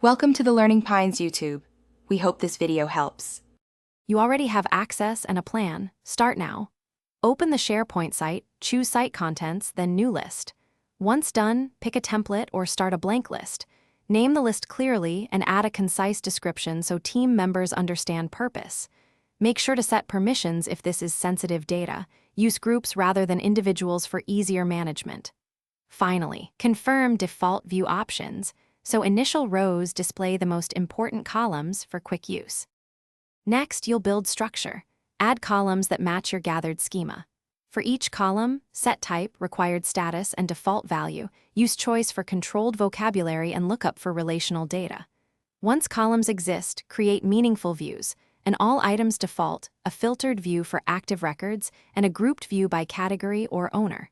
Welcome to the Learning Pines YouTube. We hope this video helps. You already have access and a plan. Start now. Open the Sharepoint site, choose Site Contents, then New List. Once done, pick a template or start a blank list. Name the list clearly and add a concise description so team members understand purpose. Make sure to set permissions if this is sensitive data. Use groups rather than individuals for easier management. Finally, confirm default view options, so initial rows display the most important columns for quick use. Next, you'll build structure. Add columns that match your gathered schema. For each column, set type, required status, and default value. Use choice for controlled vocabulary and lookup for relational data. Once columns exist, create meaningful views. An all items default, a filtered view for active records, and a grouped view by category or owner.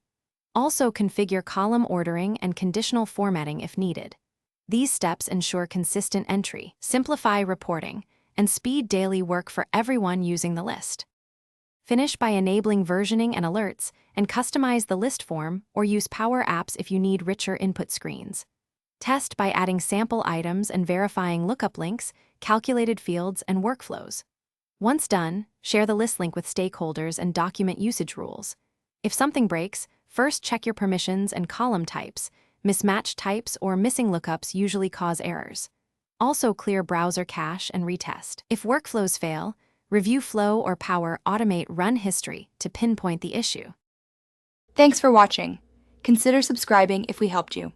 Also configure column ordering and conditional formatting if needed. These steps ensure consistent entry, simplify reporting, and speed daily work for everyone using the list. Finish by enabling versioning and alerts, and customize the list form or use Power Apps if you need richer input screens. Test by adding sample items and verifying lookup links, calculated fields, and workflows. Once done, share the list link with stakeholders and document usage rules. If something breaks, first check your permissions and column types. Mismatched types or missing lookups usually cause errors. Also clear browser cache and retest. If workflows fail, review Flow or Power Automate run history to pinpoint the issue. Thanks for watching. Consider subscribing if we helped you.